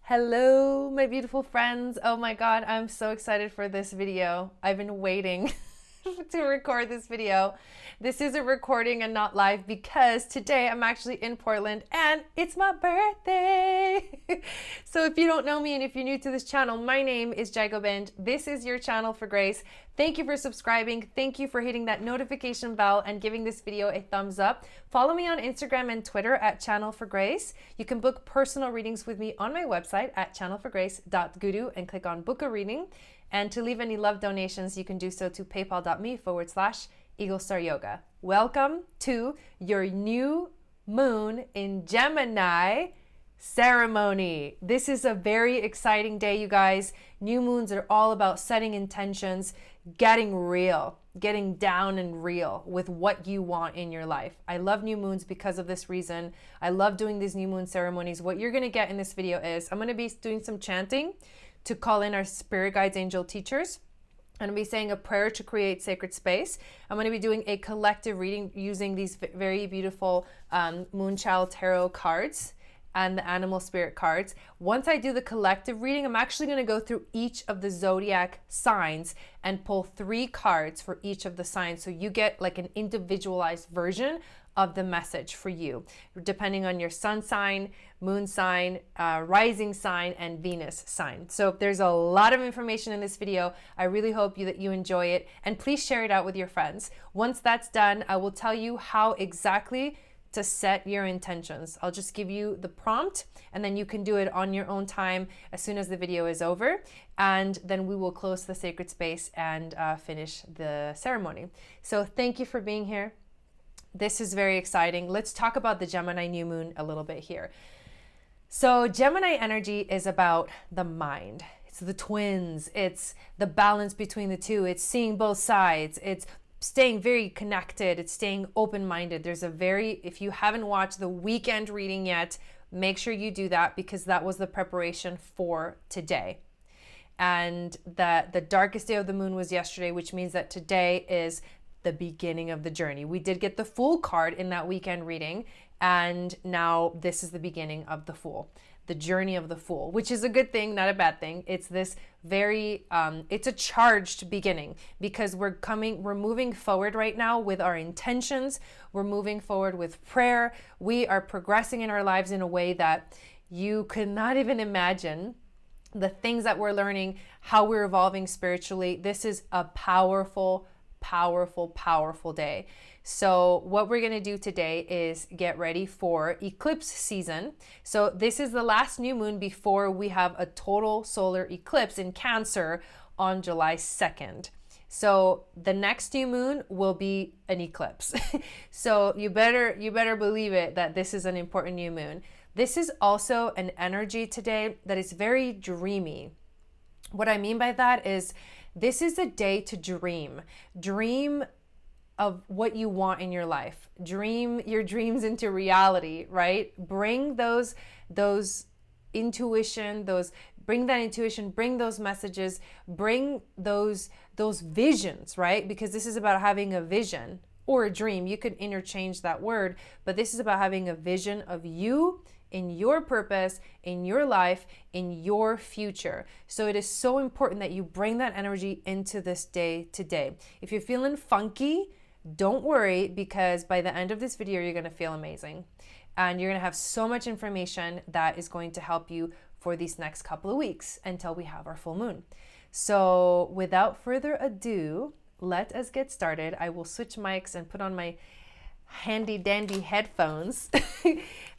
Hello, my beautiful friends. Oh my God, I'm so excited for this video. I've been waiting to record this video. This is a recording and not live because today I'm actually in Portland and it's my birthday. So if you don't know me and if you're new to this channel, my name is Jago Bend. This is your channel for grace. Thank you for subscribing. Thank you for hitting that notification bell and giving this video a thumbs up. Follow me on Instagram and Twitter at Channel for Grace. You can book personal readings with me on my website at channelforgrace.guru and click on book a reading. And to leave any love donations, you can do so to paypal.me/Eagle Star Yoga. Welcome to your new moon in Gemini ceremony. This is a very exciting day, you guys. New moons are all about setting intentions, getting real, getting down and real with what you want in your life. I love new moons because of this reason. I love doing these new moon ceremonies. What you're going to get in this video is I'm going to be doing some chanting to call in our spirit guides, angel teachers. I'm going to be saying a prayer to create sacred space. I'm going to be doing a collective reading using these very beautiful Moonchild Tarot cards and the animal spirit cards. Once I do the collective reading, I'm actually going to go through each of the zodiac signs and pull 3 cards for each of the signs. So you get like an individualized version of the message for you, depending on your sun sign, moon sign, rising sign, and Venus sign. So there's a lot of information in this video. I really hope that you enjoy it, and please share it out with your friends. Once that's done, I will tell you how exactly to set your intentions. I'll just give you the prompt and then you can do it on your own time as soon as the video is over, and then we will close the sacred space and finish the ceremony. So thank you for being here. This is very exciting. Let's talk about the Gemini new moon a little bit here. So Gemini energy is about the mind. It's the twins. It's the balance between the two. It's seeing both sides. It's staying very connected. It's staying open-minded. If you haven't watched the weekend reading yet, make sure you do that because that was the preparation for today. And the darkest day of the moon was yesterday, which means that today is the beginning of the journey. We did get the Fool card in that weekend reading, and now this is the beginning of the Fool, the journey of the Fool, which is a good thing, not a bad thing. It's this very, it's a charged beginning because we're moving forward right now with our intentions. We're moving forward with prayer. We are progressing in our lives in a way that you could not even imagine. The things that we're learning, how we're evolving spiritually. This is a powerful day. So what we're going to do today is get ready for eclipse season. So this is the last new moon before we have a total solar eclipse in Cancer on July 2nd. So the next new moon will be an eclipse. So you better believe it that this is an important new moon. This is also an energy today that is very dreamy. What I mean by that is this is a day to dream. Dream of what you want in your life. Dream your dreams into reality, right? Bring those intuition, bring that intuition, bring those messages, bring those visions, right? Because this is about having a vision or a dream. You could interchange that word, but this is about having a vision of you in your purpose, in your life, in your future. So it is so important that you bring that energy into this day today. If you're feeling funky, don't worry, because by the end of this video, you're gonna feel amazing. And you're gonna have so much information that is going to help you for these next couple of weeks until we have our full moon. So without further ado, let us get started. I will switch mics and put on my handy dandy headphones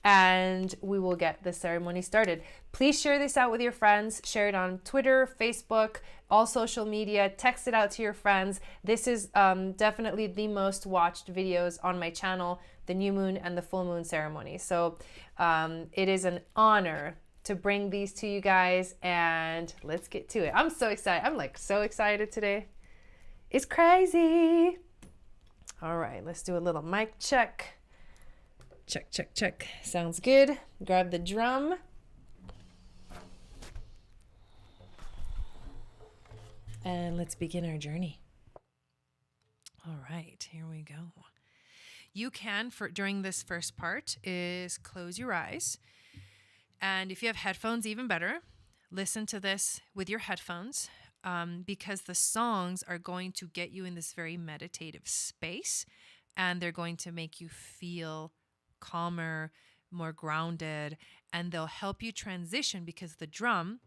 and we will get the ceremony started. Please share this out with your friends. Share it on Twitter, Facebook, all social media. Text it out to your friends. This is definitely the most watched videos on my channel, the new moon and the full moon ceremony. So it is an honor to bring these to you guys, and let's get to it. I'm so excited. I'm like so excited today. It's crazy. All right, let's do a little mic check. Check. Sounds good. Grab the drum. And let's begin our journey. All right, here we go. You can, during this first part, is close your eyes And if you have headphones, even better. Listen to this with your headphones because the songs are going to get you in this very meditative space, and they're going to make you feel calmer, more grounded, and they'll help you transition because the drum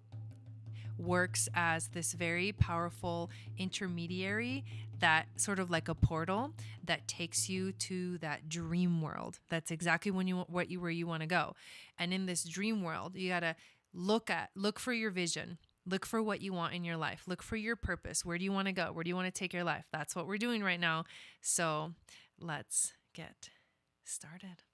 works as this very powerful intermediary, that sort of like a portal that takes you to that dream world. That's exactly where you want to go. And in this dream world, you got to look for your vision, look for what you want in your life, look for your purpose. Where do you want to go? Where do you want to take your life? That's what we're doing right now. So let's get started.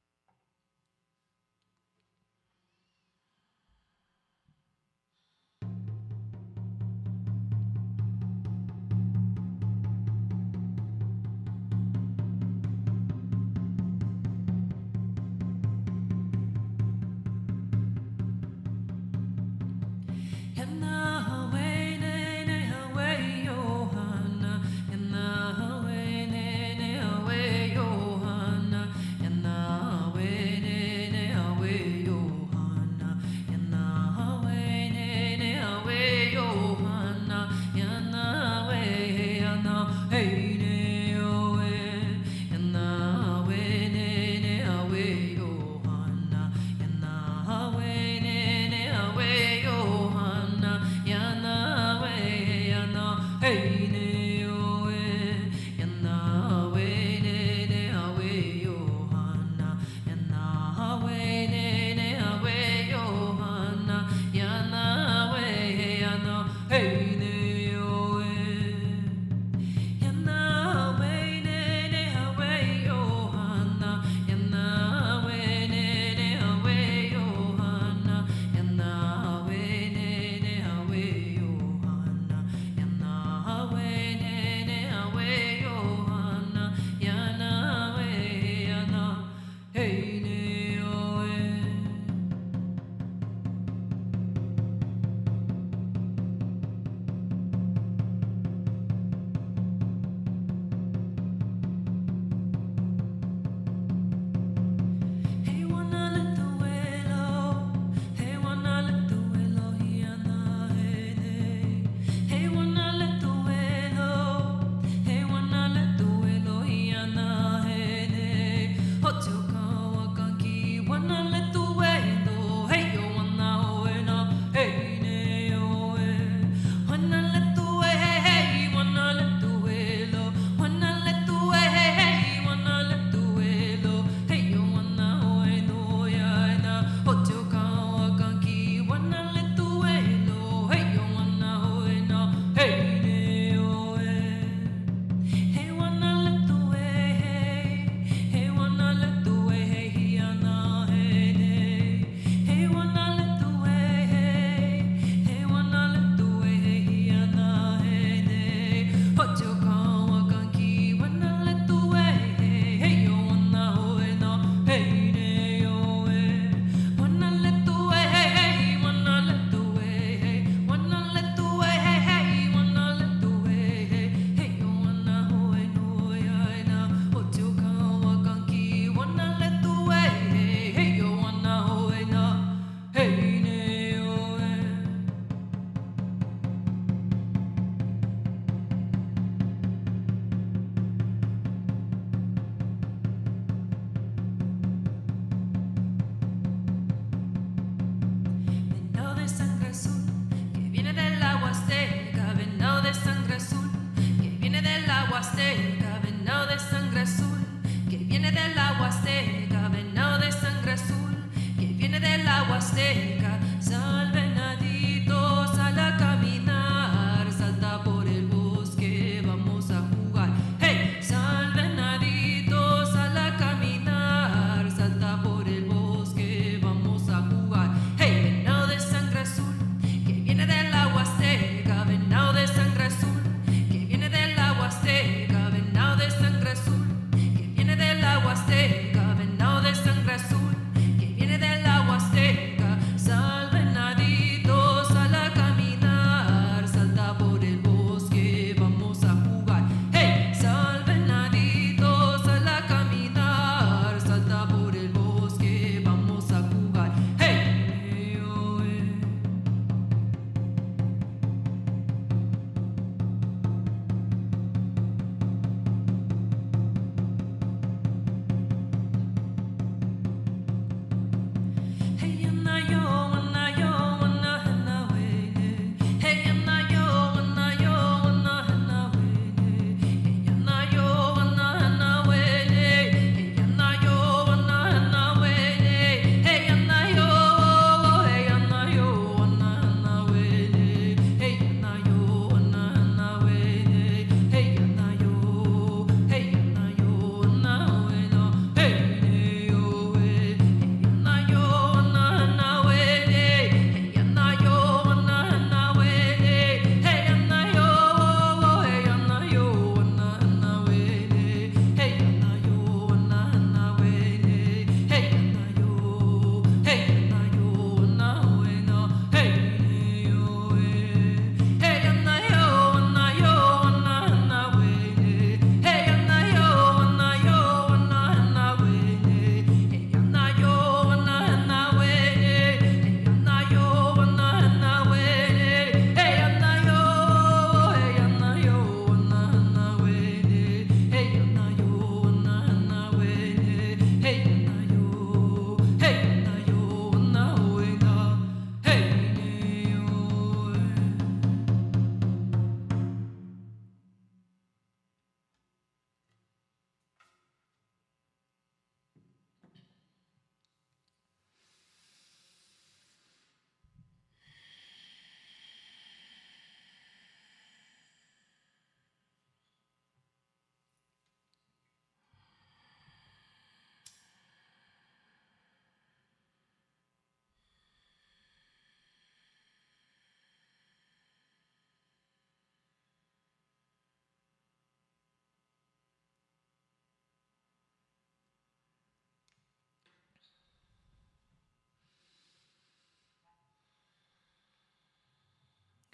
Azteca, salve nadie.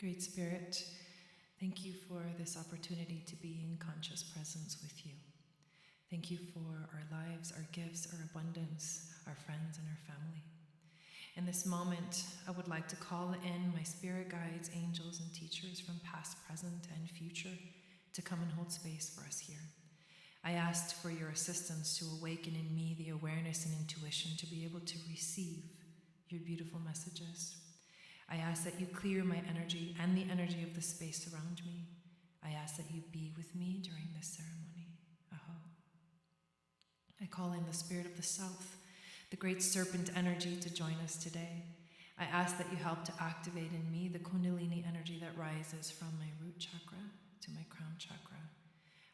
Great Spirit, thank you for this opportunity to be in conscious presence with you. Thank you for our lives, our gifts, our abundance, our friends, and our family. In this moment, I would like to call in my spirit guides, angels, and teachers from past, present, and future to come and hold space for us here. I asked for your assistance to awaken in me the awareness and intuition to be able to receive your beautiful messages. I ask that you clear my energy and the energy of the space around me. I ask that you be with me during this ceremony. Aho. I call in the spirit of the south, the great serpent energy, to join us today. I ask that you help to activate in me the kundalini energy that rises from my root chakra to my crown chakra.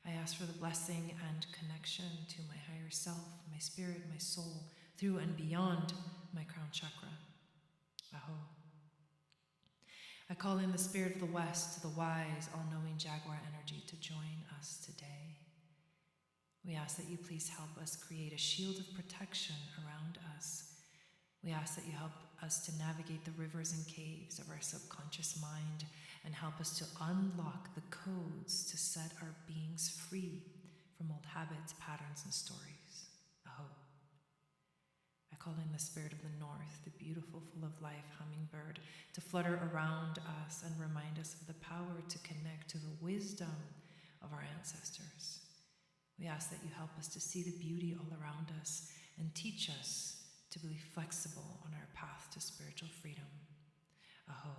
I ask for the blessing and connection to my higher self, my spirit, my soul, through and beyond my crown chakra. Aho. I call in the spirit of the west, the wise, all-knowing jaguar energy, to join us today. We ask that you please help us create a shield of protection around us. We ask that you help us to navigate the rivers and caves of our subconscious mind and help us to unlock the codes to set our beings free from old habits, patterns, and stories. Aho. I call in the spirit of the north, the beautiful, full of life hummingbird, to flutter around us and remind us of the power to connect to the wisdom of our ancestors. We ask that you help us to see the beauty all around us and teach us to be flexible on our path to spiritual freedom. Aho.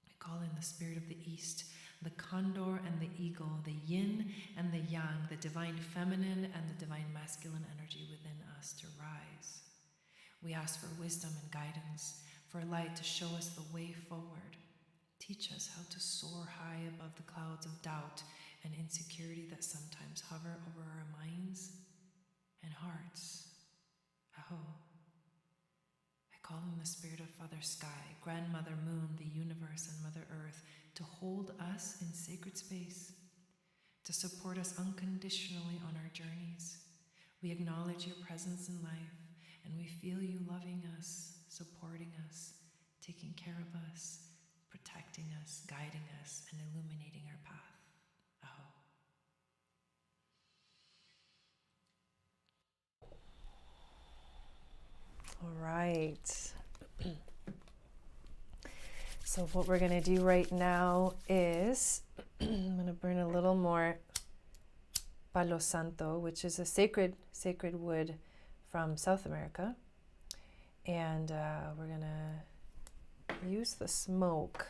I call in the spirit of the east, the condor and the eagle, the yin and the yang, the divine feminine and the divine masculine energy within us to rise. We ask for wisdom and guidance, for light to show us the way forward. Teach us how to soar high above the clouds of doubt and insecurity that sometimes hover over our minds and hearts. Aho. I call in the spirit of Father Sky, Grandmother Moon, the universe, and Mother Earth to hold us in sacred space, to support us unconditionally on our journeys. We acknowledge your presence in life, and we feel you loving us, supporting us, taking care of us, protecting us, guiding us, and illuminating our path. Aho. All right. So what we're going to do right now is I'm going to burn a little more Palo Santo, which is a sacred wood from South America. And we're gonna use the smoke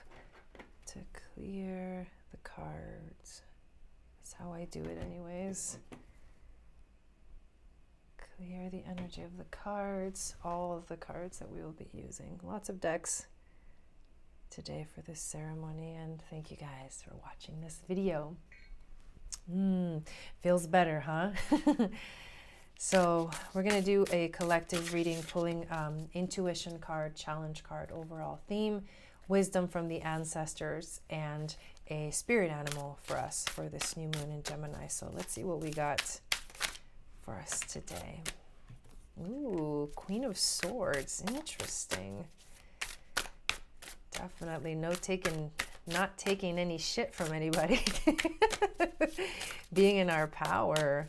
to clear the cards. That's how I do it anyways. Clear the energy of the cards, all of the cards that we will be using. Lots of decks today for this ceremony, and thank you guys for watching this video. Feels better, huh? So we're going to do a collective reading, pulling intuition card, challenge card, overall theme, wisdom from the ancestors, and a spirit animal for us for this new moon in Gemini. So let's see what we got for us today. Ooh, Queen of Swords. Interesting. Definitely not taking any shit from anybody. Being in our power.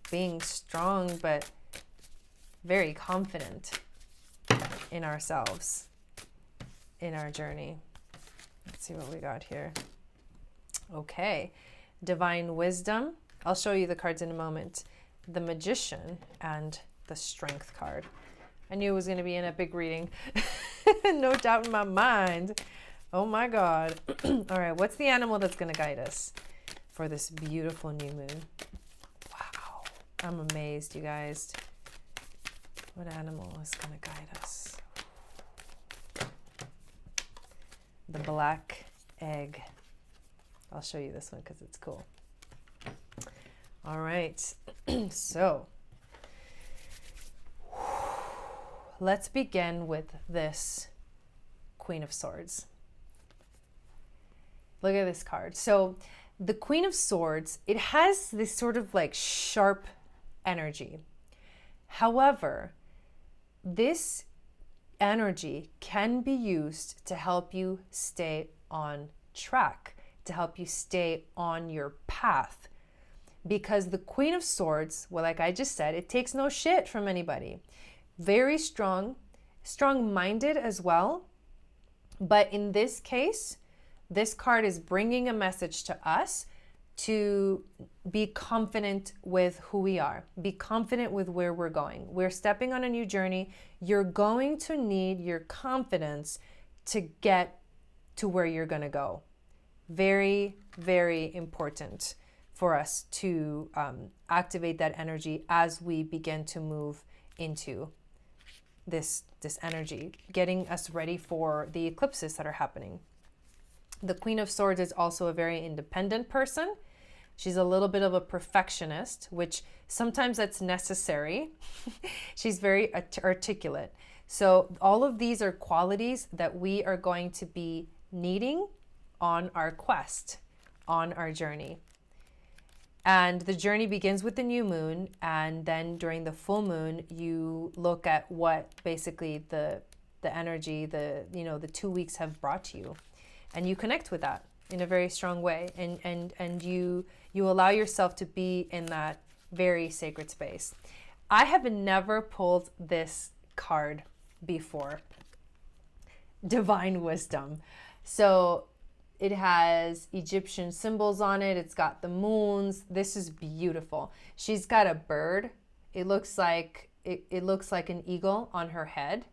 Being strong, but very confident in ourselves, in our journey. Let's see what we got here. Okay. Divine Wisdom. I'll show you the cards in a moment. The Magician and the Strength card. I knew it was going to be an epic reading. No doubt in my mind. Oh my God. All right. What's the animal that's going to guide us for this beautiful new moon? Wow. I'm amazed, you guys. What animal is going to guide us? The Black Egg. I'll show you this one because it's cool. All right. So let's begin with this Queen of Swords. Look at this card. So the Queen of Swords, it has this sort of like sharp energy. However, this energy can be used to help you stay on track, to help you stay on your path. Because the Queen of Swords, well, like I just said, it takes no shit from anybody. Very strong, strong-minded as well. But in this case, this card is bringing a message to us to be confident with who we are. Be confident with where we're going. We're stepping on a new journey. You're going to need your confidence to get to where you're going to go. Very, very important for us to activate that energy as we begin to move into this energy, getting us ready for the eclipses that are happening. The Queen of Swords is also a very independent person. She's a little bit of a perfectionist, which sometimes that's necessary. She's very articulate. So all of these are qualities that we are going to be needing on our quest, on our journey. And the journey begins with the new moon, and then during the full moon, you look at what basically the energy, the 2 weeks have brought you, and you connect with that in a very strong way, and you allow yourself to be in that very sacred space. I have never pulled this card before, Divine Wisdom. So it has Egyptian symbols on it. It's got the moons. This is beautiful. She's got a bird. It looks like an eagle on her head.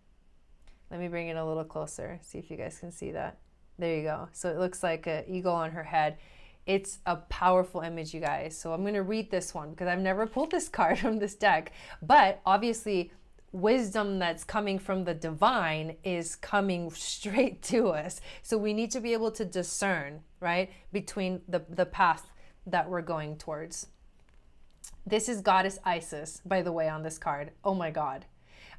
Let me bring it a little closer. See if you guys can see that. There you go. So it looks like an eagle on her head. It's a powerful image, you guys. So I'm going to read this one because I've never pulled this card from this deck. But obviously, wisdom that's coming from the divine is coming straight to us. So we need to be able to discern, right, between the path that we're going towards. This is Goddess Isis, by the way, on this card. Oh my God.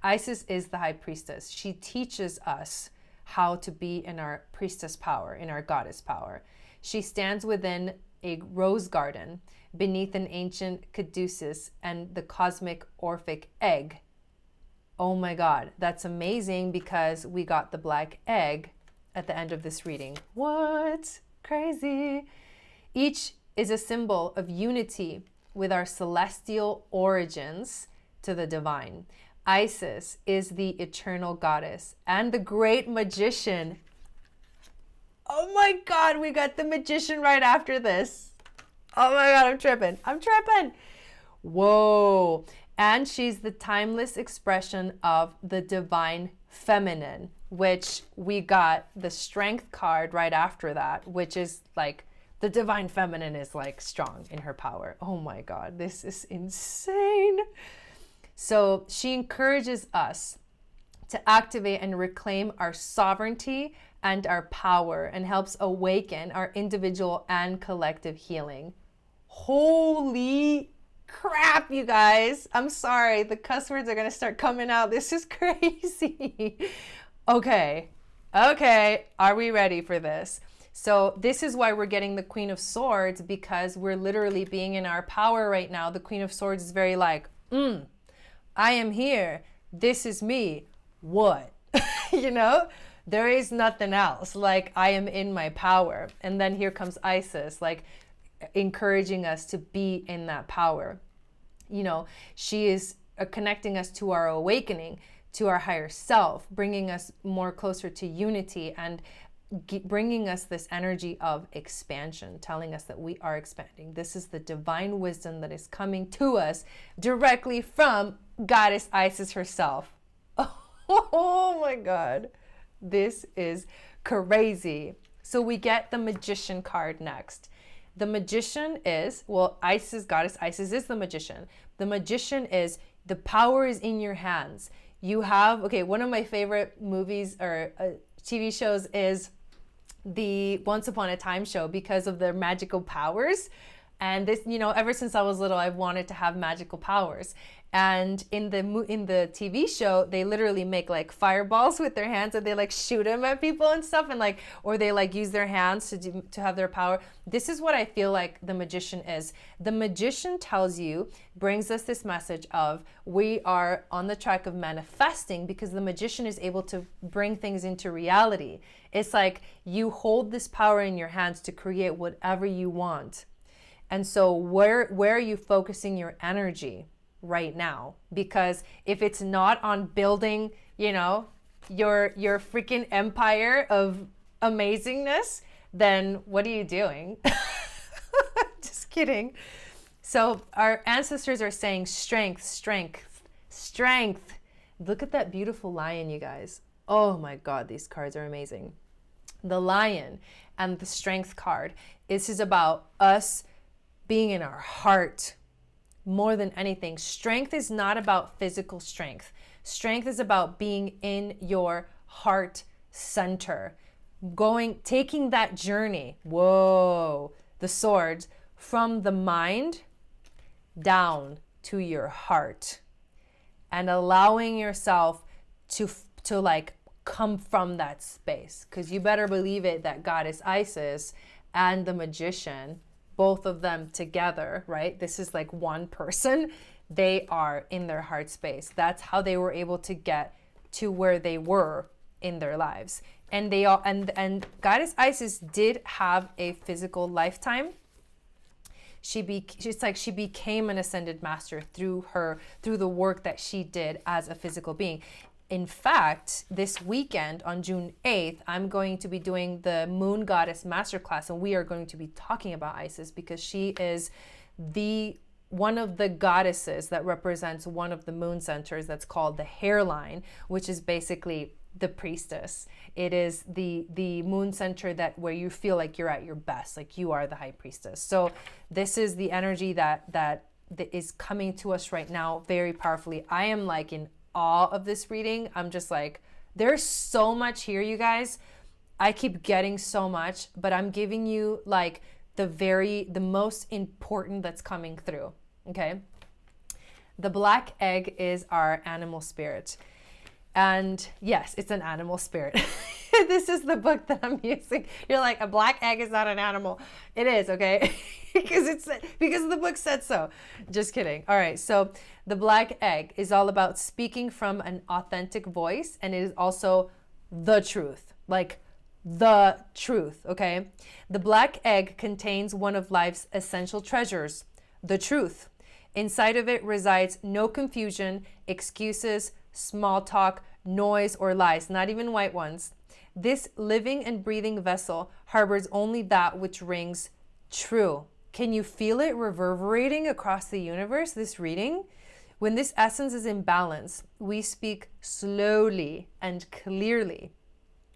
Isis is the high priestess. She teaches us how to be in our priestess power, in our goddess power. She stands within a rose garden beneath an ancient caduceus and the cosmic Orphic egg. Oh my God, that's amazing because we got the black egg at the end of this reading. What? Crazy. Each is a symbol of unity with our celestial origins to the divine. Isis is the eternal goddess and the great magician. Oh my God, we got the magician right after this. Oh my God, I'm tripping. Whoa. And she's the timeless expression of the divine feminine, which we got the strength card right after that, which is like the divine feminine is like strong in her power. Oh my God, this is insane. So she encourages us to activate and reclaim our sovereignty and our power, and helps awaken our individual and collective healing. Holy crap, you guys. I'm sorry. The cuss words are going to start coming out. This is crazy. Okay. Are we ready for this? So this is why we're getting the Queen of Swords, because we're literally being in our power right now. The Queen of Swords is very like, I am here. This is me. What? You know? There is nothing else. Like, I am in my power. And then here comes Isis, like encouraging us to be in that power. You know, she is connecting us to our awakening, to our higher self, bringing us more closer to unity, and bringing us this energy of expansion, telling us that we are expanding. This is the divine wisdom that is coming to us directly from Goddess Isis herself. Oh my God. This is crazy. So we get the Magician card next. The Magician is, well, Isis, Goddess Isis is the Magician. The Magician is, the power is in your hands. You have, okay, one of my favorite movies or TV shows is the Once Upon a Time show, because of their magical powers. And this, you know, ever since I was little, I've wanted to have magical powers. And in the TV show, they literally make like fireballs with their hands, and they like shoot them at people and stuff, and like, or they like use their hands to have their power. This is what I feel like the Magician is. The Magician tells you, brings us this message of, we are on the track of manifesting, because the Magician is able to bring things into reality. It's like you hold this power in your hands to create whatever you want. And so where are you focusing your energy right now? Because if it's not on building, you know, your freaking empire of amazingness, then what are you doing? Just kidding. So our ancestors are saying strength, strength, strength. Look at that beautiful lion, you guys. Oh my God, these cards are amazing. The lion and the strength card. This is about us being in our heart more than anything. Strength is not about physical strength. Strength is about being in your heart center, taking that journey. Whoa, the swords, from the mind down to your heart, and allowing yourself to like come from that space. Because you better believe it that Goddess Isis and the Magician, both of them together, right? This is like one person. They are in their heart space. That's how they were able to get to where they were in their lives. And they all, and Goddess Isis did have a physical lifetime. She became an ascended master through the work that she did as a physical being. In fact, this weekend on June 8th, I'm going to be doing the Moon Goddess Masterclass, and we are going to be talking about Isis, because she is one of the goddesses that represents one of the moon centers that's called the hairline, which is basically the priestess. It is the moon center where you feel like you're at your best, like you are the high priestess. So this is the energy that is coming to us right now very powerfully. I am like in awe of this reading. I'm just like, there's so much here, you guys. I keep getting so much, but I'm giving you like the most important that's coming through. Okay. The black egg is our animal spirit. And yes, it's an animal spirit. This is the book that I'm using. You're like, a black egg is not an animal. It is, okay? because the book said so. Just kidding. All right, so the black egg is all about speaking from an authentic voice, and it is also the truth, like the truth, okay? The black egg contains one of life's essential treasures, the truth. Inside of it resides no confusion, excuses, small talk, noise, or lies, not even white ones. This living and breathing vessel harbors only that which rings true. Can you feel it reverberating across the universe, this reading? When this essence is in balance, we speak slowly and clearly.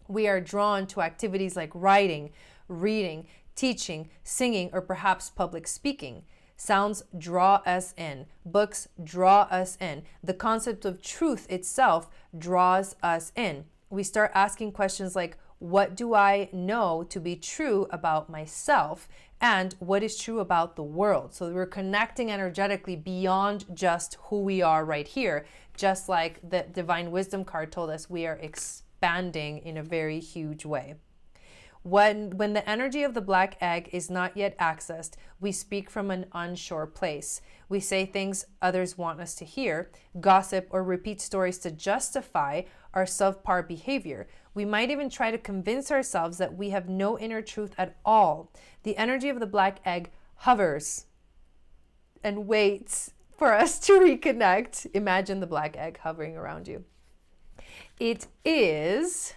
We are drawn to activities like writing, reading, teaching, singing, or perhaps public speaking. Sounds draw us in. Books draw us in. The concept of truth itself draws us in. We start asking questions like, what do I know to be true about myself? And what is true about the world? So we're connecting energetically beyond just who we are right here. Just like the Divine Wisdom card told us, we are expanding in a very huge way. When the energy of the black egg is not yet accessed, we speak from an unsure place. We say things others want us to hear, gossip, or repeat stories to justify our subpar behavior. We might even try to convince ourselves that we have no inner truth at all. The energy of the black egg hovers and waits for us to reconnect. Imagine the black egg hovering around you. It is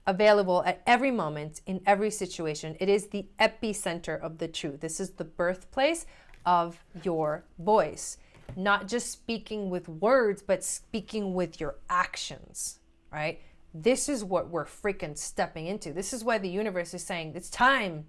available at every moment, in every situation. It is the epicenter of the truth. This is the birthplace of your voice. Not just speaking with words, but speaking with your actions, right? This is what we're freaking stepping into. This is why the universe is saying, it's time.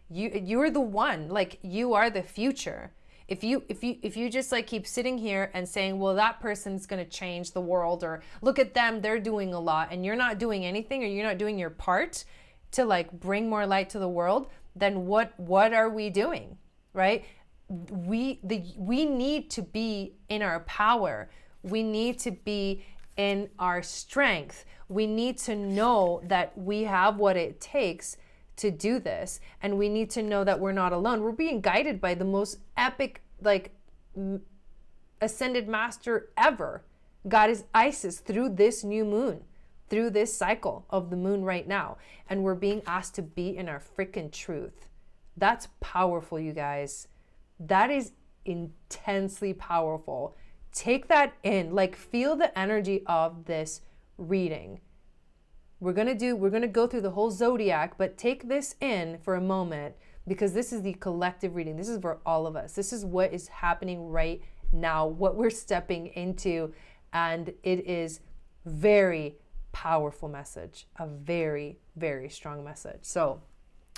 You're the one, like you are the future. If you just like keep sitting here and saying, well, that person's going to change the world, or look at them, they're doing a lot, and you're not doing anything, or you're not doing your part to like bring more light to the world, then what are we doing, right? We need to be in our power. We need to be in our strength. We need to know that we have what it takes to do this, and we need to know that we're not alone. We're being guided by the most epic, like, ascended master ever. Goddess Isis, through this new moon, through this cycle of the moon right now, and we're being asked to be in our freaking truth. That's powerful, you guys. That is intensely powerful. Take that in, like, feel the energy of this reading. We're going to go through the whole zodiac, but take this in for a moment, because this is the collective reading. This is for all of us. This is what is happening right now, what we're stepping into, and it is very powerful message, a very, very strong message. So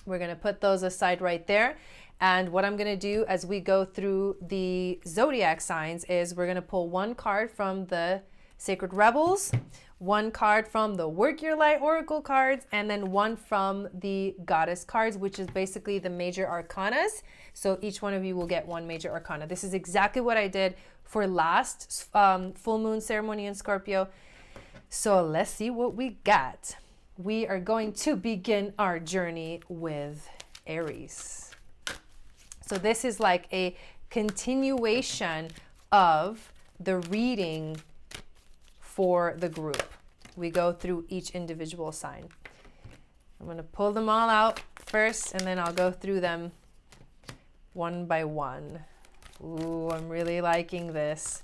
we're going to put those aside right there. And what I'm going to do as we go through the zodiac signs is we're going to pull one card from the Sacred Rebels, one card from the Work Your Light Oracle cards, and then one from the Goddess cards, which is basically the major arcanas. So each one of you will get one major arcana. This is exactly what I did for last full moon ceremony in Scorpio. So let's see what we got. We are going to begin our journey with Aries. So this is like a continuation of the reading for the group. We go through each individual sign. I'm going to pull them all out first, and then I'll go through them one by one. Ooh, I'm really liking this.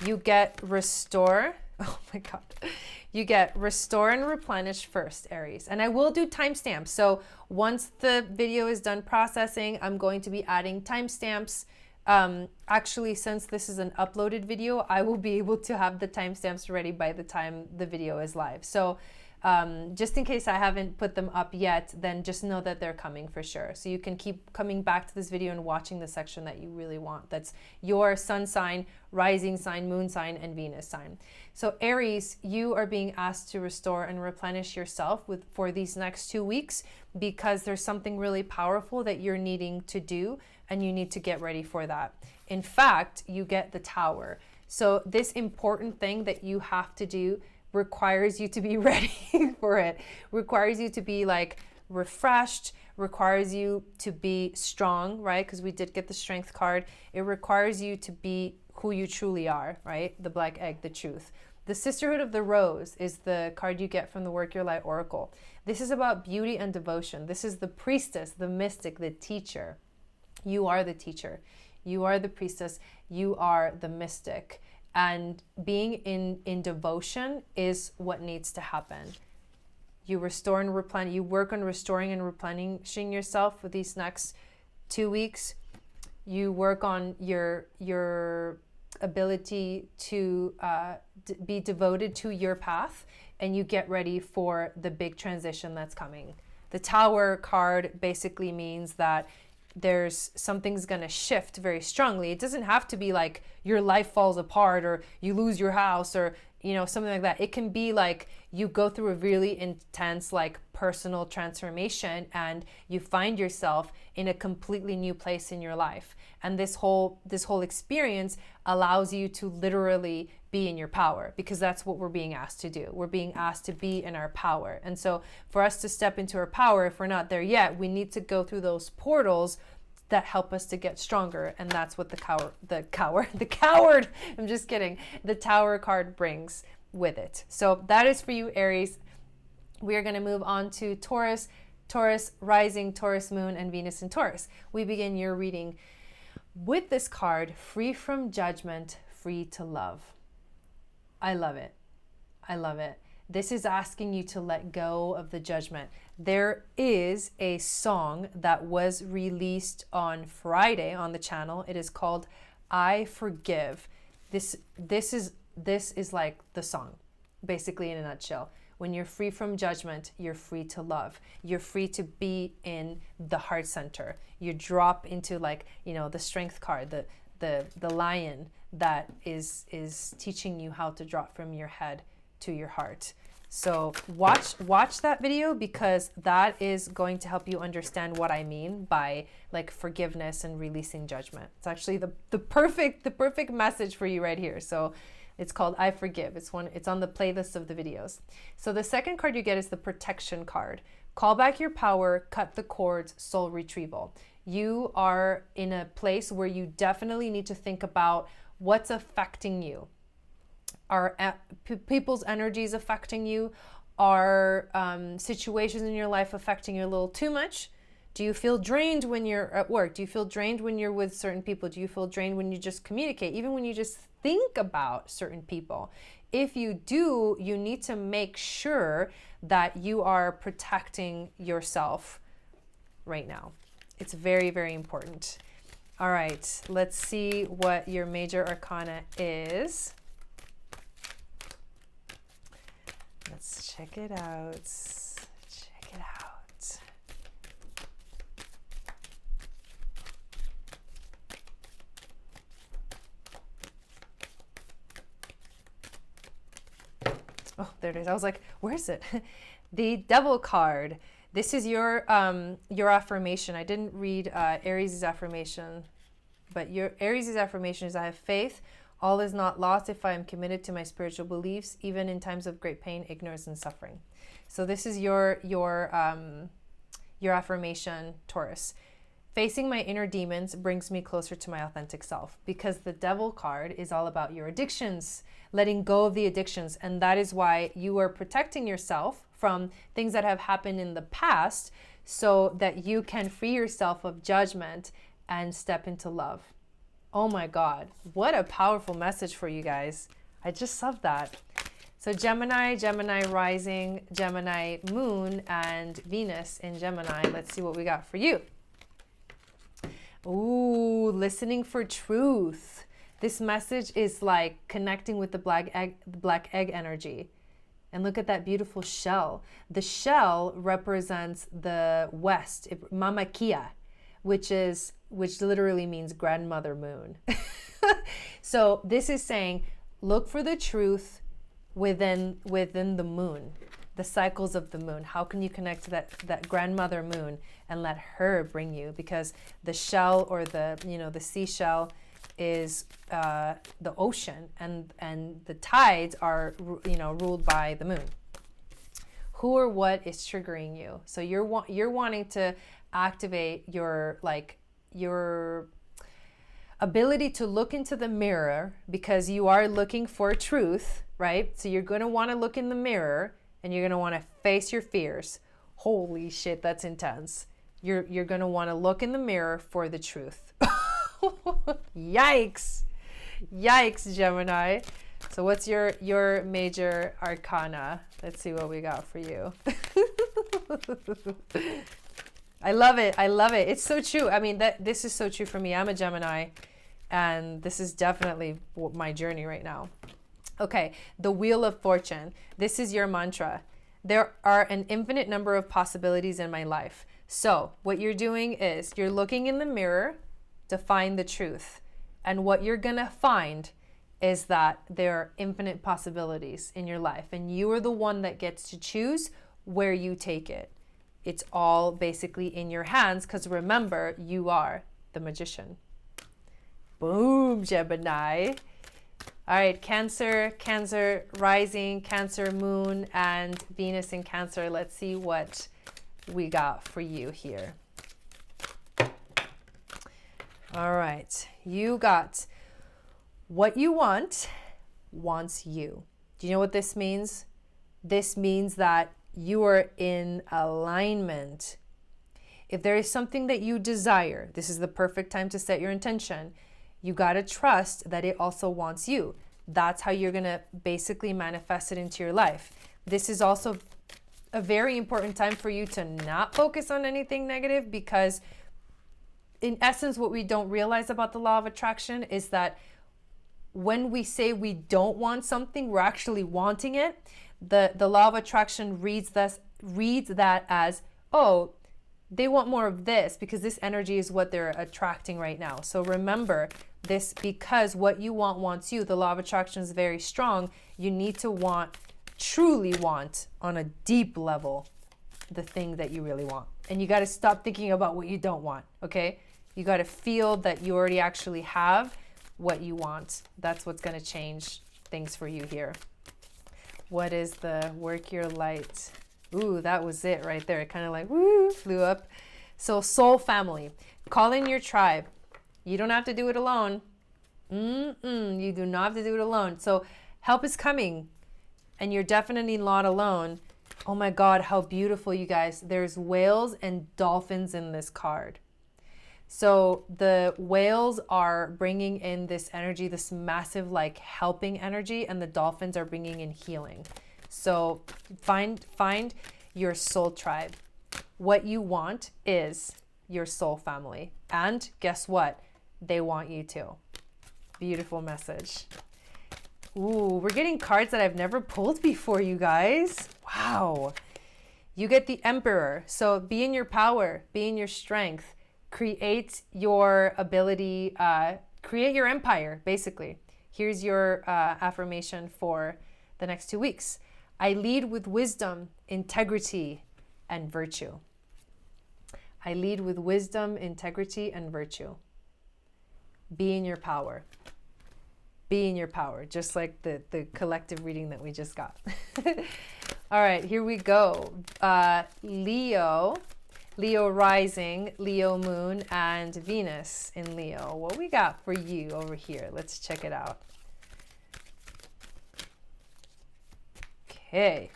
You get restore. Oh my God. You get restore and replenish first, Aries. And I will do timestamps. So once the video is done processing, I'm going to be adding timestamps. Actually, since this is an uploaded video, I will be able to have the timestamps ready by the time the video is live. So just in case I haven't put them up yet, then just know that they're coming for sure. So you can keep coming back to this video and watching the section that you really want. That's your sun sign, rising sign, moon sign, and Venus sign. So Aries, you are being asked to restore and replenish yourself for these next 2 weeks, because there's something really powerful that you're needing to do, and you need to get ready for that. In fact, you get the Tower. So this important thing that you have to do requires you to be ready for it, requires you to be like refreshed, requires you to be strong, right? Because we did get the Strength card. It requires you to be who you truly are, right? The black egg, the truth. The Sisterhood of the Rose is the card you get from the Work Your Light Oracle. This is about beauty and devotion. This is the priestess, the mystic, the teacher. You are the teacher. You are the priestess. You are the mystic. And being in devotion is what needs to happen. You restore and replenish. You work on restoring and replenishing yourself for these next 2 weeks. You work on your ability to be devoted to your path, and you get ready for the big transition that's coming. The Tower card basically means that there's something's going to shift very strongly. It doesn't have to be like your life falls apart or you lose your house or, you know, something like that. It can be like you go through a really intense like personal transformation and you find yourself in a completely new place in your life. And this whole experience allows you to literally be in your power, because that's what we're being asked to do. We're being asked to be in our power. And so for us to step into our power, if we're not there yet, we need to go through those portals that help us to get stronger. And that's what the coward, I'm just kidding, the Tower card brings with it. So that is for you, Aries. We are going to move on to Taurus, Taurus rising, Taurus moon, and Venus in Taurus. We begin your reading with this card, free from judgment, free to love. I love it. I love it. This is asking you to let go of the judgment. There is a song that was released on Friday on the channel. It is called I Forgive. This is like the song, basically, in a nutshell. When you're free from judgment, you're free to love. You're free to be in the heart center. You drop into, like, you know, the strength card, the lion that is teaching you how to drop from your head to your heart. So watch that video, because that is going to help you understand what I mean by like forgiveness and releasing judgment. It's actually the perfect message for you right here. So it's called I Forgive. It's on the playlist of the videos. So the second card you get is the protection card. Call back your power, cut the cords, soul retrieval. You are in a place where you definitely need to think about what's affecting you. Are people's energies affecting you? Are situations in your life affecting you a little too much? Do you feel drained when you're at work? Do you feel drained when you're with certain people? Do you feel drained when you just communicate? Even when you just think about certain people? If you do, you need to make sure that you are protecting yourself right now. It's very, very important. All right, let's see what your major arcana is. Let's check it out. Check it out. Oh, there it is. I was like, where is it? The Devil card. This is your affirmation. I didn't read Aries' affirmation, but your Aries' affirmation is, I have faith. All is not lost if I am committed to my spiritual beliefs, even in times of great pain, ignorance, and suffering. So this is your affirmation, Taurus. Facing my inner demons brings me closer to my authentic self, because the Devil card is all about your addictions, letting go of the addictions. And that is why you are protecting yourself from things that have happened in the past, so that you can free yourself of judgment and step into love. Oh my God, what a powerful message for you guys. I just love that. So Gemini, Gemini rising, Gemini moon, and Venus in Gemini. Let's see what we got for you. Ooh, listening for truth. This message is like connecting with the black egg energy. And look at that beautiful shell. The shell represents the west, Mama Kia, which literally means grandmother moon. So this is saying, look for the truth within the moon, the cycles of the moon. How can you connect to that grandmother moon and let her bring you? Because the shell, or the seashell, is the ocean, and the tides are ruled by the moon. Who or what is triggering you? So you're wanting to activate your ability to look into the mirror, because you are looking for truth, right? So you're going to want to look in the mirror, and you're going to want to face your fears. Holy shit, that's intense. You're going to want to look in the mirror for the truth. Yikes, Gemini. So what's your major arcana? Let's see what we got for you. I love it. It's so true. I mean, this is so true for me. I'm a Gemini, And this is definitely my journey right now. Okay, the Wheel of Fortune. This is your mantra. There are an infinite number of possibilities in my life. So what you're doing is you're looking in the mirror to find the truth. And what you're going to find is that there are infinite possibilities in your life. And you are the one that gets to choose where you take it. It's all basically in your hands, because remember, you are the magician. Boom, Gemini. All right, Cancer, Cancer rising, Cancer moon, and Venus in Cancer. Let's see what we got for you here. All right, you got what you want wants you. Do you know what this means? This means that you are in alignment. If there is something that you desire, this is the perfect time to set your intention. You got to trust that it also wants you. That's how you're going to basically manifest it into your life. This is also a very important time for you to not focus on anything negative, because in essence, what we don't realize about the law of attraction is that when we say we don't want something, we're actually wanting it. The law of attraction reads that as, oh, they want more of this because this energy is what they're attracting right now. So remember this, because what you want wants you. The law of attraction is very strong. You need to truly want on a deep level the thing that you really want. And you got to stop thinking about what you don't want, okay? You got to feel that you already actually have what you want. That's what's going to change things for you here. What is the work your light? Ooh, that was it right there. It kind of like, woo, flew up. So soul family, call in your tribe. You don't have to do it alone. You do not have to do it alone. So help is coming, and you're definitely not alone. Oh my God, how beautiful, you guys. There's whales and dolphins in this card. So the whales are bringing in this energy, this massive like helping energy, and the dolphins are bringing in healing. So find your soul tribe. What you want is your soul family. And guess what? They want you too. Beautiful message. Ooh, we're getting cards that I've never pulled before, you guys. Wow. You get the Emperor. So be in your power, be in your strength. Create your ability, create your empire, basically. Here's your affirmation for the next 2 weeks. I lead with wisdom, integrity, and virtue. I lead with wisdom, integrity, and virtue. Be in your power. Be in your power, just like the collective reading that we just got. All right, here we go. Leo rising, Leo moon, and Venus in Leo. What we got for you over here? Let's check it out. Okay,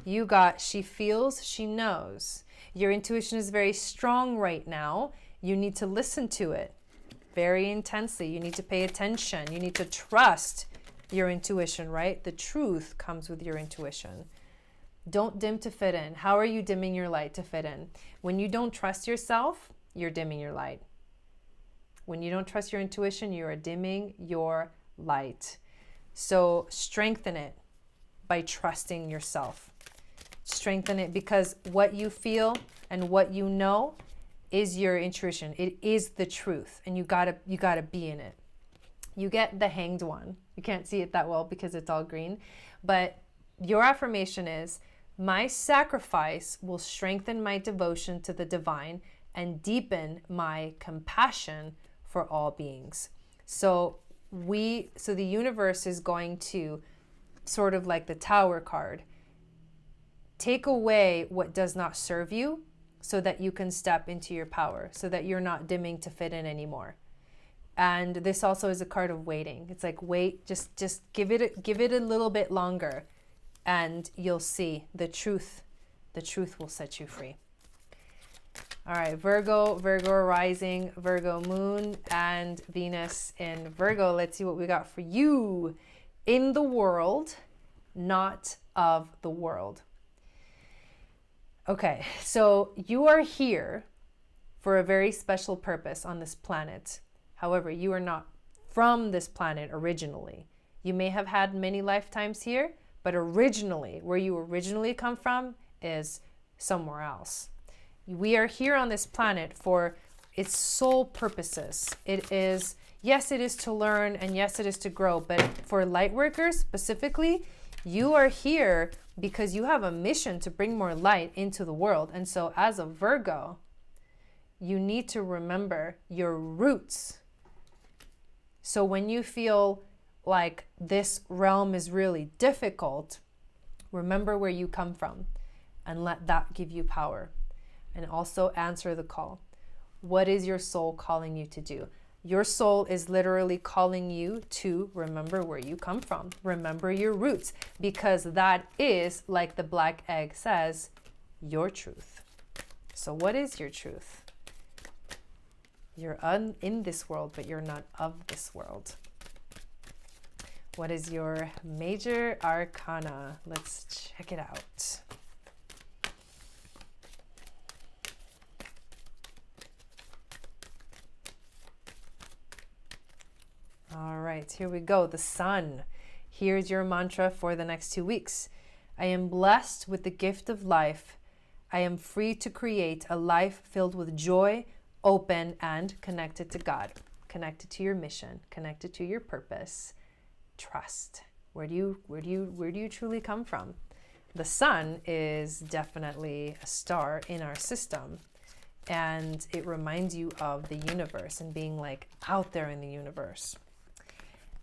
you got she feels, she knows. Your intuition is very strong right now. You need to listen to it very intensely. You need to pay attention. You need to trust your intuition, right? The truth comes with your intuition. Don't dim to fit in. How are you dimming your light to fit in? When you don't trust yourself, you're dimming your light. When you don't trust your intuition, you are dimming your light. So strengthen it by trusting yourself. Strengthen it, because what you feel and what you know is your intuition. It is the truth, and you gotta be in it. You get the Hanged One. You can't see it that well because it's all green, but your affirmation is, my sacrifice will strengthen my devotion to the divine and deepen my compassion for all beings. So the universe is going to, sort of like the Tower card, take away what does not serve you so that you can step into your power, so that you're not dimming to fit in anymore. And this also is a card of waiting. It's like, wait, just give it a little bit longer, and you'll see the truth. The truth will set you free. All right, Virgo rising, Virgo moon, and Venus in Virgo. Let's see what we got for you. In the world, not of the world. Okay, so you are here for a very special purpose on this planet. However, you are not from this planet originally. You may have had many lifetimes here, but originally, where you originally come from is somewhere else. We are here on this planet for its sole purposes. It is, yes, it is to learn, and yes, it is to grow, but for light workers specifically, you are here because you have a mission to bring more light into the world. And so as a Virgo, you need to remember your roots. So when you feel like this realm is really difficult, remember where you come from and let that give you power. And also answer the call. What is your soul calling you to do? Your soul is literally calling you to remember where you come from. Remember your roots, because that is, like the black egg says, your truth. So what is your truth? You're in this world, but you're not of this world. What is your major arcana? Let's check it out. All right, here we go. The sun. Here's your mantra for the next 2 weeks. I am blessed with the gift of life. I am free to create a life filled with joy, open, and connected to God, connected to your mission, connected to your purpose. Trust. Where do you truly come from? The sun is definitely a star in our system, and it reminds you of the universe and being like out there in the universe.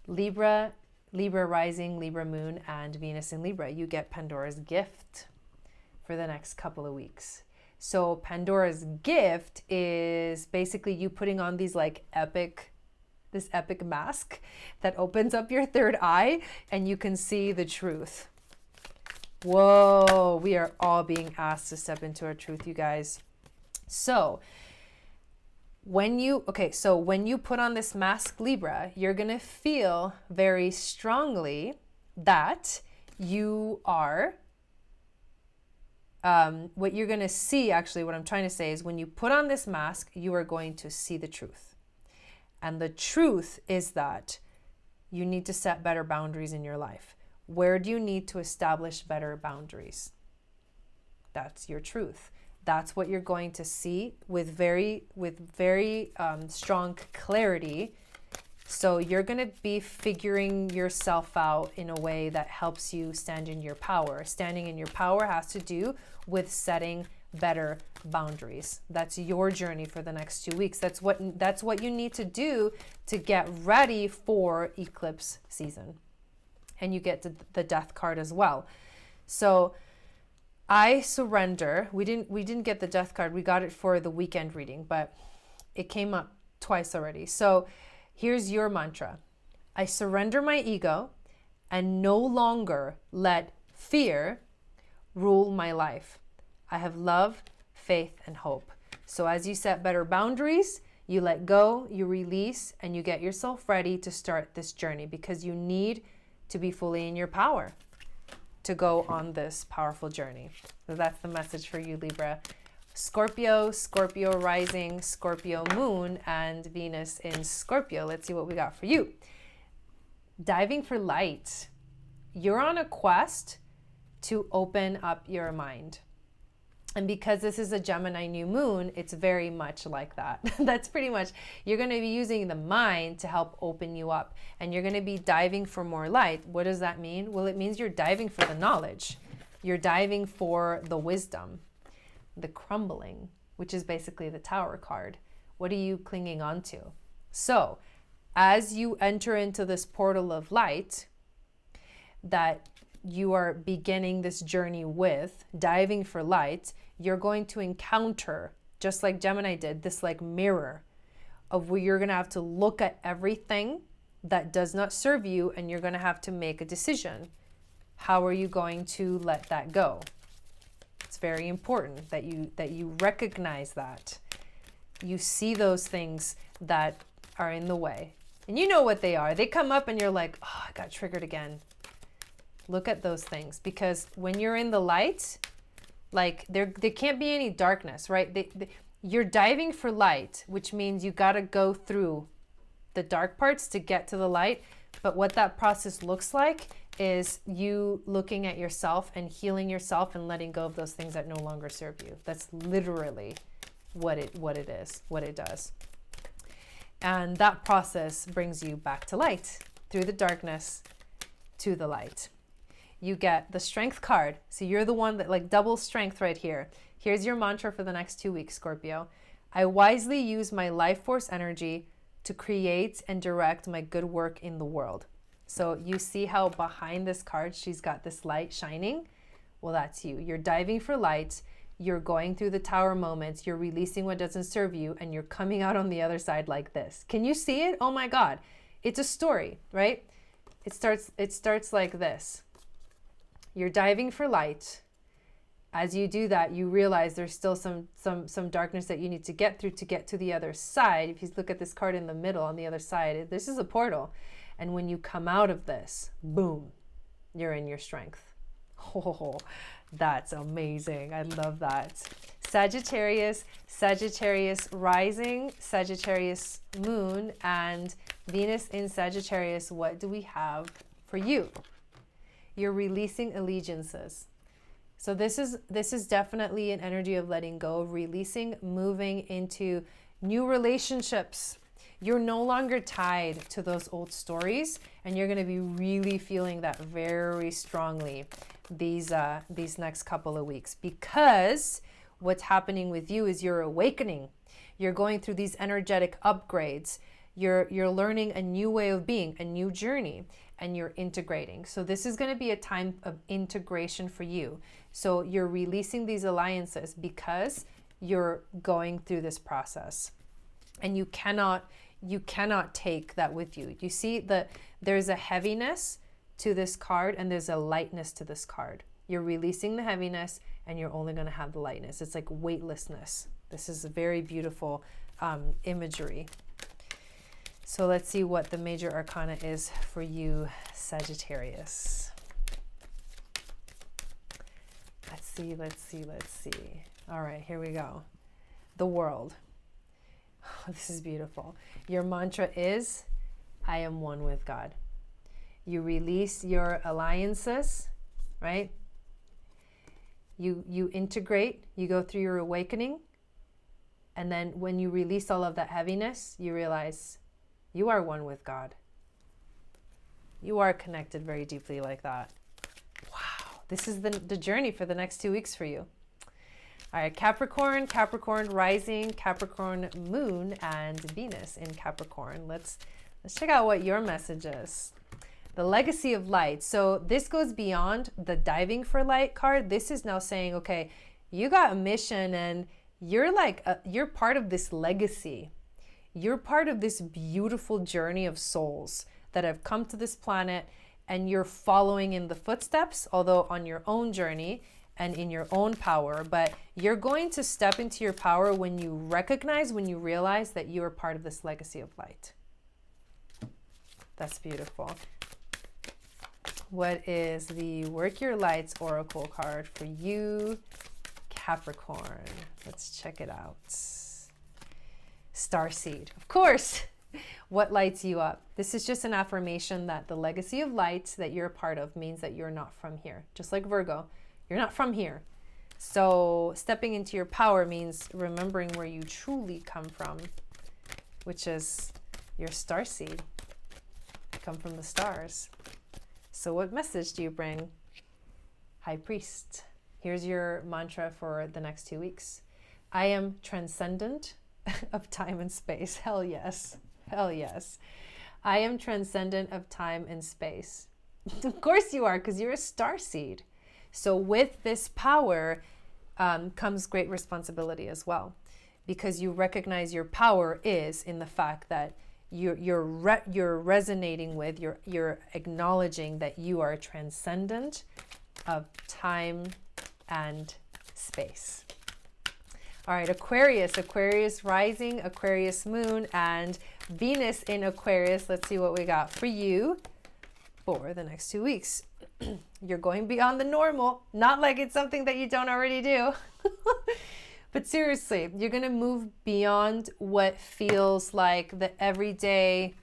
Libra rising, Libra moon, and Venus in Libra. You get Pandora's gift for the next couple of weeks. So Pandora's gift is basically you putting on these like this epic mask that opens up your third eye and you can see the truth. Whoa, we are all being asked to step into our truth, you guys. So when you put on this mask, Libra, you're going to feel very strongly that you are, what you're going to see, actually, what I'm trying to say is when you put on this mask, you are going to see the truth. And the truth is that you need to set better boundaries in your life. Where do you need to establish better boundaries? That's your truth. That's what you're going to see with very strong clarity. So you're going to be figuring yourself out in a way that helps you stand in your power. Standing in your power has to do with setting better boundaries. That's your journey for the next 2 weeks. That's what you need to do to get ready for eclipse season. And you get the death card as well. So I surrender. We didn't get the death card. We got it for the weekend reading, but it came up twice already. So here's your mantra. I surrender my ego and no longer let fear rule my life. I have love, faith, and hope. So as you set better boundaries, you let go, you release, and you get yourself ready to start this journey because you need to be fully in your power to go on this powerful journey. So that's the message for you, Libra. Scorpio, Scorpio rising, Scorpio moon, and Venus in Scorpio. Let's see what we got for you. Diving for light. You're on a quest to open up your mind. And because this is a Gemini new moon, it's very much like that. That's pretty much, you're going to be using the mind to help open you up. And you're going to be diving for more light. What does that mean? Well, it means you're diving for the knowledge. You're diving for the wisdom, the crumbling, which is basically the Tower card. What are you clinging on to? So as you enter into this portal of light that you are beginning this journey with, diving for light, you're going to encounter, just like Gemini did, this like mirror of where you're going to have to look at everything that does not serve you, and you're going to have to make a decision. How are you going to let that go? It's very important that you recognize that. You see those things that are in the way. And you know what they are. They come up and you're like, oh, I got triggered again. Look at those things, because when you're in the light, like there can't be any darkness, right? You're diving for light, which means you got to go through the dark parts to get to the light. But what that process looks like is you looking at yourself and healing yourself and letting go of those things that no longer serve you. That's literally what it does. And that process brings you back to light, through the darkness to the light. You get the strength card. So you're the one that, like, double strength right here. Here's your mantra for the next 2 weeks, Scorpio. I wisely use my life force energy to create and direct my good work in the world. So you see how behind this card, she's got this light shining? Well, that's you. You're diving for light. You're going through the tower moments. You're releasing what doesn't serve you, and you're coming out on the other side like this. Can you see it? Oh my God. It's a story, right? It starts like this. You're diving for light. As you do that, you realize there's still some darkness that you need to get through to get to the other side. If you look at this card in the middle on the other side, this is a portal. And when you come out of this, boom, you're in your strength. Oh, that's amazing. I love that. Sagittarius, Sagittarius rising, Sagittarius moon, and Venus in Sagittarius. What do we have for you? You're releasing allegiances. So this is definitely an energy of letting go, of releasing, moving into new relationships. You're no longer tied to those old stories, and you're going to be really feeling that very strongly these next couple of weeks, because what's happening with you is you're awakening. You're going through these energetic upgrades. You're learning a new way of being, a new journey, and you're integrating. So this is going to be a time of integration for you. So you're releasing these alliances because you're going through this process, and you cannot take that with you. You see that there's a heaviness to this card and there's a lightness to this card. You're releasing the heaviness and you're only going to have the lightness. It's like weightlessness. This is a very beautiful imagery. So let's see what the major arcana is for you, Sagittarius. Let's see. All right, here we go. The world. Oh, this is beautiful. Your mantra is, I am one with God. You release your alliances, right? You integrate, you go through your awakening. And then when you release all of that heaviness, you realize you are one with God. You are connected very deeply like that. Wow. This is the journey for the next 2 weeks for you. All right, Capricorn, Capricorn rising, Capricorn moon, and Venus in Capricorn. Let's check out what your message is. The legacy of light. So this goes beyond the diving for light card. This is now saying, okay, you got a mission and you're you're part of this legacy. You're part of this beautiful journey of souls that have come to this planet, and you're following in the footsteps, although on your own journey and in your own power. But you're going to step into your power when you realize that you are part of this legacy of light. That's beautiful. What is the Work Your Lights Oracle card for you, Capricorn? Let's check it out. Starseed, of course. What lights you up? This is just an affirmation that the legacy of light that you're a part of means that you're not from here. Just like Virgo, you're not from here. So stepping into your power means remembering where you truly come from, which is your starseed. You come from the stars. So what message do you bring? High Priest. Here's your mantra for the next 2 weeks. I am transcendent of time and space. Hell yes. Hell yes. I am transcendent of time and space. Of course you are, because you're a starseed. So with this power comes great responsibility as well, because you recognize your power is in the fact that you're resonating with, you're acknowledging that you are transcendent of time and space. All right, Aquarius, Aquarius rising, Aquarius moon, and Venus in Aquarius. Let's see what we got for you for the next 2 weeks. You're going beyond the normal, not like it's something that you don't already do. But seriously, you're going to move beyond what feels like the everyday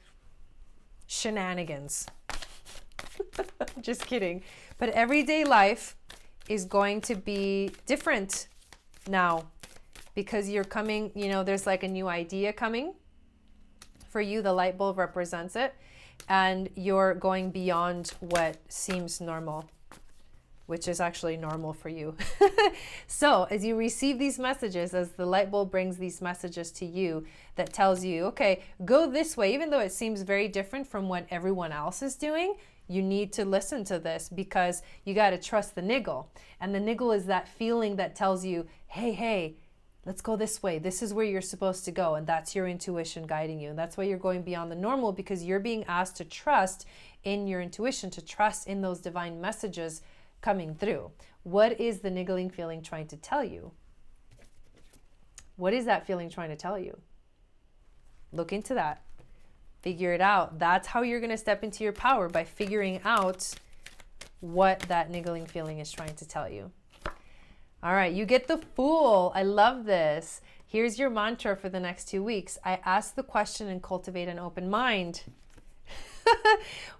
shenanigans. Just kidding. But everyday life is going to be different now because you're coming, you know, there's like a new idea coming. For you, the light bulb represents it. And you're going beyond what seems normal, which is actually normal for you. So as you receive these messages, as the light bulb brings these messages to you that tells you, okay, go this way, even though it seems very different from what everyone else is doing, you need to listen to this because you got to trust the niggle. And the niggle is that feeling that tells you, hey, let's go this way. This is where you're supposed to go. And that's your intuition guiding you. And that's why you're going beyond the normal, because you're being asked to trust in your intuition, to trust in those divine messages coming through. What is the niggling feeling trying to tell you? What is that feeling trying to tell you? Look into that. Figure it out. That's how you're going to step into your power, by figuring out what that niggling feeling is trying to tell you. All right, you get the Fool. I love this. Here's your mantra for the next 2 weeks. I ask the question and cultivate an open mind.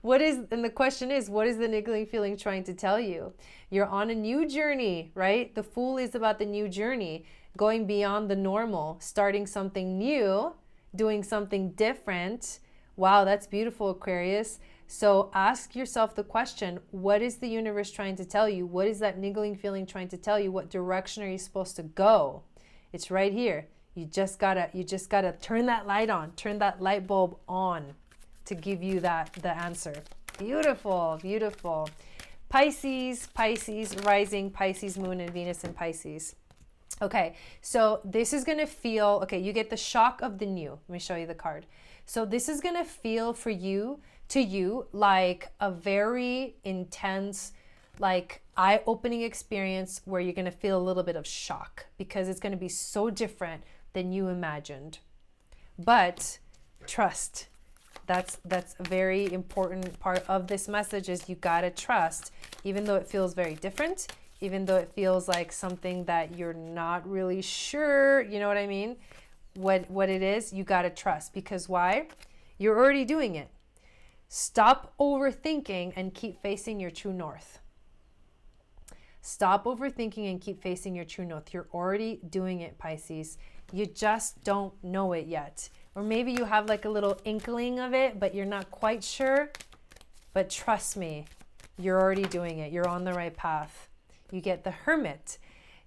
And the question is, what is the niggling feeling trying to tell you? You're on a new journey, right? The Fool is about the new journey, going beyond the normal, starting something new, doing something different. Wow, that's beautiful, Aquarius. So ask yourself the question, what is the universe trying to tell you? What is that niggling feeling trying to tell you? What direction are you supposed to go? It's right here. You just gotta turn that light on, turn that light bulb on to give you the answer. Beautiful, beautiful. Pisces, rising, Pisces, moon, and Venus in Pisces. Okay, so this is going to feel, okay, you get the shock of the new. Let me show you the card. So this is going to feel for you, to you, like a very intense, like eye-opening experience where you're going to feel a little bit of shock because it's going to be so different than you imagined. But trust. That's a very important part of this message, is you got to trust, even though it feels very different, even though it feels like something that you're not really sure, you know what I mean? What it is, you got to trust. Because why? You're already doing it. Stop overthinking and keep facing your true north. Stop overthinking and keep facing your true north. You're already doing it, Pisces. You just don't know it yet. Or maybe you have like a little inkling of it, but you're not quite sure. But trust me, you're already doing it. You're on the right path. You get the Hermit.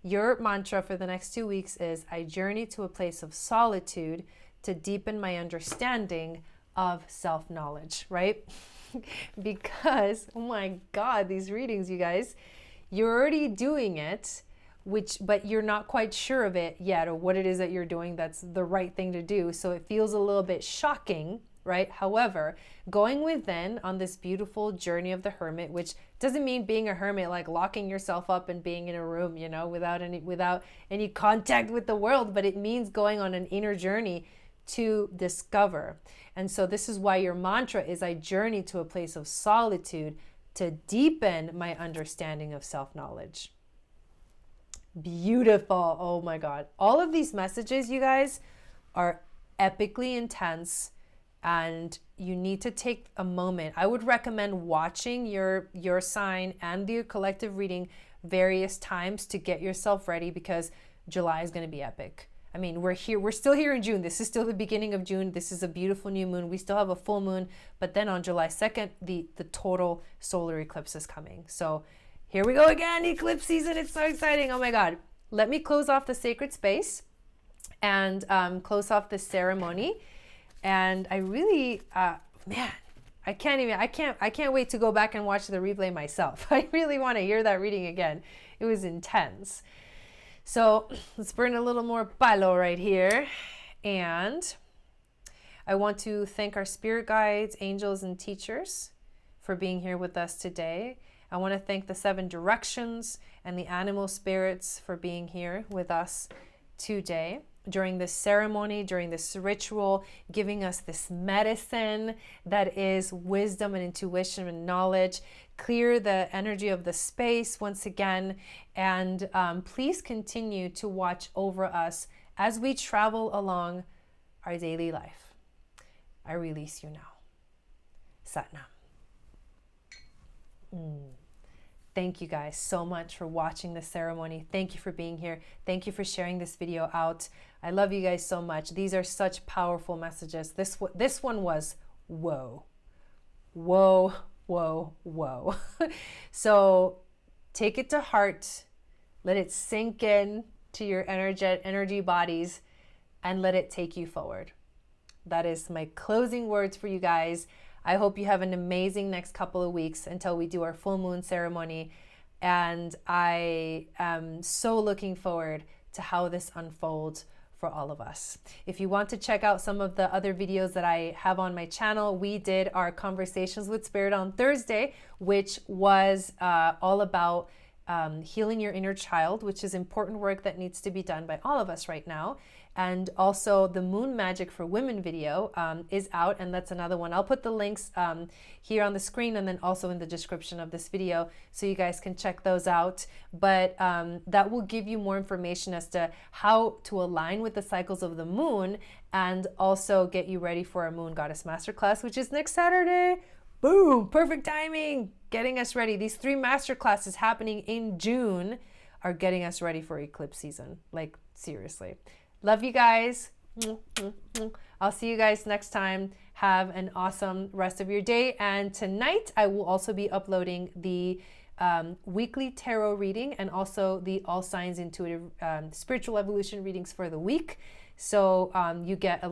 Your mantra for the next 2 weeks is, I journey to a place of solitude to deepen my understanding of self-knowledge, right? Because, oh my God, these readings, you guys, you're already doing it, but you're not quite sure of it yet, or what it is that you're doing that's the right thing to do. So it feels a little bit shocking, right? However, going within on this beautiful journey of the Hermit, which doesn't mean being a hermit like locking yourself up and being in a room, you know, without any contact with the world, but it means going on an inner journey to discover. And so this is why your mantra is, I journey to a place of solitude to deepen my understanding of self-knowledge. Beautiful. Oh my God. All of these messages, you guys, are epically intense, and you need to take a moment. I would recommend watching your sign and the collective reading various times to get yourself ready, because July is going to be epic. I mean, we're still here in June. This is still the beginning of June. This is a beautiful new moon. We still have a full moon, but then on July 2nd, the total solar eclipse is coming. So here we go again, eclipse season. It's so exciting. Oh my God. Let me close off the sacred space and close off this ceremony. And I really, man, I can't wait to go back and watch the replay myself. I really want to hear that reading again. It was intense. So let's burn a little more palo right here. And I want to thank our spirit guides, angels, and teachers for being here with us today. I want to thank the 7 directions and the animal spirits for being here with us today. during this ceremony, during this ritual, giving us this medicine that is wisdom and intuition and knowledge. Clear the energy of the space once again, and please continue to watch over us as we travel along our daily life. I release you now. Satnam. Thank you guys so much for watching the ceremony. Thank you for being here. Thank you for sharing this video out. I love you guys so much. These are such powerful messages. This one was whoa, whoa, whoa, whoa. So take it to heart. Let it sink in to your energy bodies and let it take you forward. That is my closing words for you guys. I hope you have an amazing next couple of weeks until we do our full moon ceremony. And I am so looking forward to how this unfolds for all of us. If you want to check out some of the other videos that I have on my channel, we did our Conversations with Spirit on Thursday, which was all about healing your inner child, which is important work that needs to be done by all of us right now. And also the Moon Magic for Women video is out, and that's another one. I'll put the links here on the screen and then also in the description of this video so you guys can check those out. But that will give you more information as to how to align with the cycles of the moon and also get you ready for our Moon Goddess Masterclass, which is next Saturday. Boom, perfect timing, getting us ready. These 3 masterclasses happening in June are getting us ready for eclipse season. Like, seriously. Love you guys. I'll see you guys next time. Have an awesome rest of your day. And tonight I will also be uploading the weekly tarot reading and also the All Signs Intuitive Spiritual Evolution readings for the week. So you get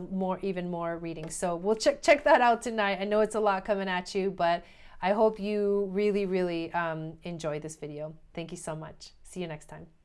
even more readings. So we'll check that out tonight. I know it's a lot coming at you, but I hope you really, really enjoy this video. Thank you so much. See you next time.